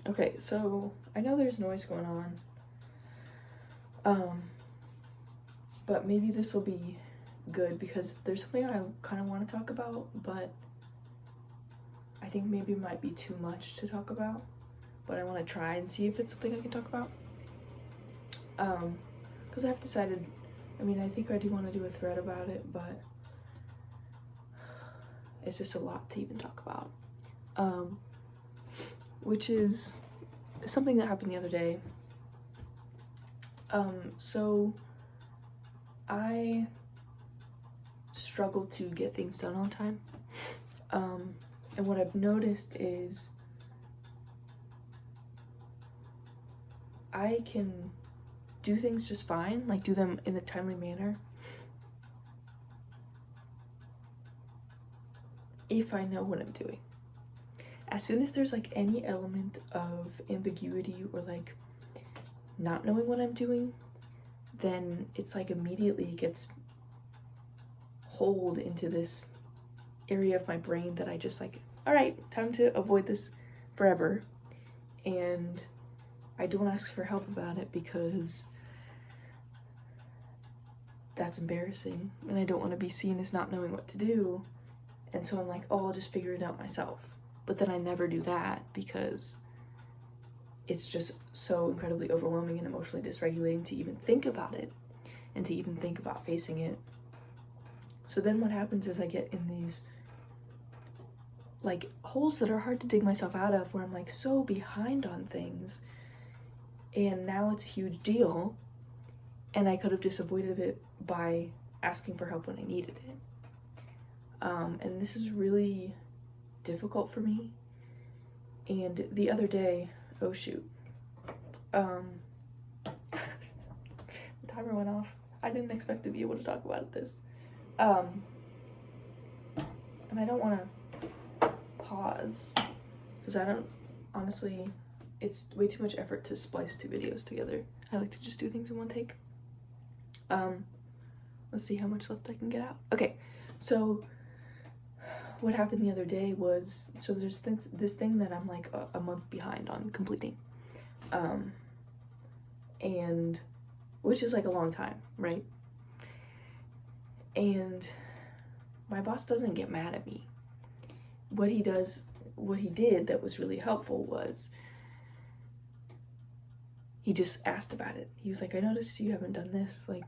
Okay, so I know there's noise going on. But maybe this will be good because there's something I kind of want to talk about, but I think maybe it might be too much to talk about. But I want to try and see if it's something I can talk about. Because I've decided, I mean, I think I do want to do a thread about it, but it's just a lot to even talk about. Which is something that happened the other day. So I struggle to get things done on time. And what I've noticed is I can do things just fine, like do them in a timely manner, if I know what I'm doing. As soon as there's like any element of ambiguity or like not knowing what I'm doing, then it's like immediately gets holed into this area of my brain that I just like, all right, time to avoid this forever. And I don't ask for help about it because that's embarrassing and I don't want to be seen as not knowing what to do. And so I'm like, oh, I'll just figure it out myself. But then I never do that because it's just so incredibly overwhelming and emotionally dysregulating to even think about it and to even think about facing it. So then what happens is I get in these like holes that are hard to dig myself out of, where I'm like so behind on things and now it's a huge deal and I could have just avoided it by asking for help when I needed it. And this is really difficult for me. And the other day, oh shoot, the timer went off. I didn't expect to be able to talk about this. And I don't want to pause because I don't, honestly, it's way too much effort to splice two videos together. I like to just do things in one take. Let's see how much left I can get out. Okay, so what happened the other day was, so there's this thing that I'm like a month behind on completing, and which is like a long time, right? And my boss doesn't get mad at me. What he did that was really helpful was he just asked about it. He was like, I noticed you haven't done this, like,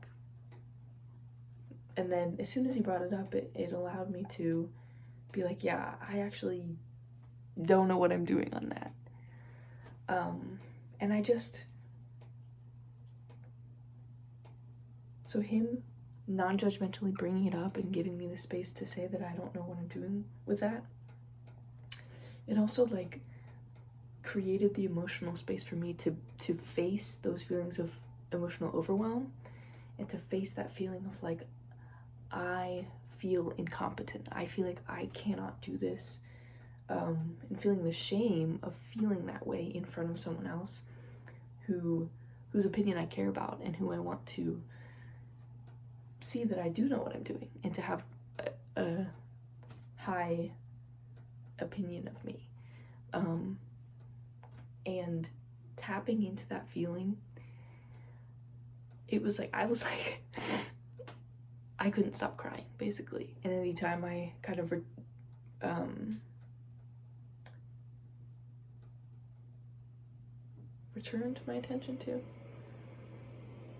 and then as soon as he brought it up, it allowed me to be like, yeah, I actually don't know what I'm doing on that. And I just, so him non-judgmentally bringing it up and giving me the space to say that I don't know what I'm doing with that, it also like created the emotional space for me to face those feelings of emotional overwhelm and to face that feeling of like, I feel incompetent. I feel like I cannot do this. And feeling the shame of feeling that way in front of someone else whose opinion I care about and who I want to see that I do know what I'm doing and to have a high opinion of me. And tapping into that feeling, it was like, I was like, I couldn't stop crying, basically. And anytime I kind of returned my attention to,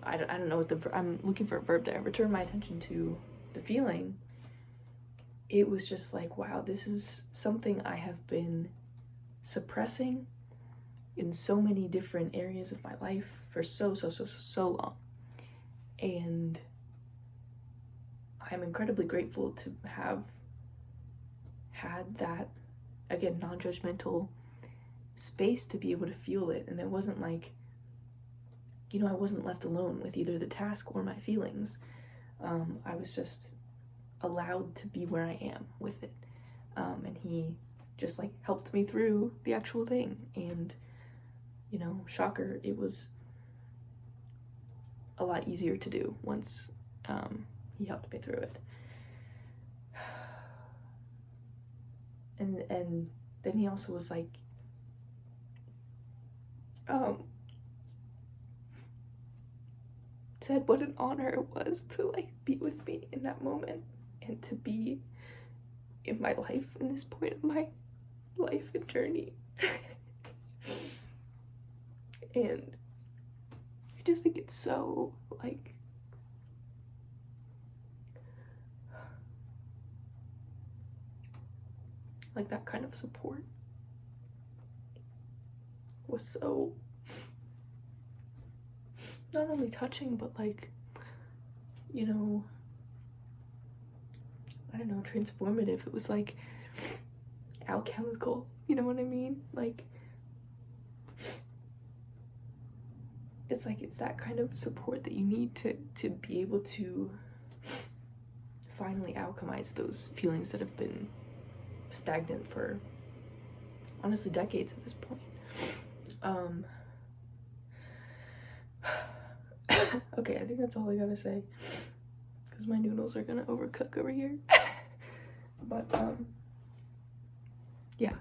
I don't know what I'm looking for a verb there, returned my attention to the feeling, it was just like, wow, this is something I have been suppressing in so many different areas of my life for so long. And I'm incredibly grateful to have had that, again, non-judgmental space to be able to feel it. And it wasn't like, you know, I wasn't left alone with either the task or my feelings. I was just allowed to be where I am with it. And he just like helped me through the actual thing. And, you know, shocker, it was a lot easier to do once he helped me through it. And then he also was like, said what an honor it was to like be with me in that moment and to be in my life in this point of my life and journey. And I just think it's so like that kind of support was so not only touching, but like, you know, I don't know, transformative. It was like alchemical, you know what I mean? Like, it's like, it's that kind of support that you need to be able to finally alchemize those feelings that have been stagnant for honestly decades at this point. Okay, I think that's all I gotta say, because my noodles are gonna overcook over here. But yeah,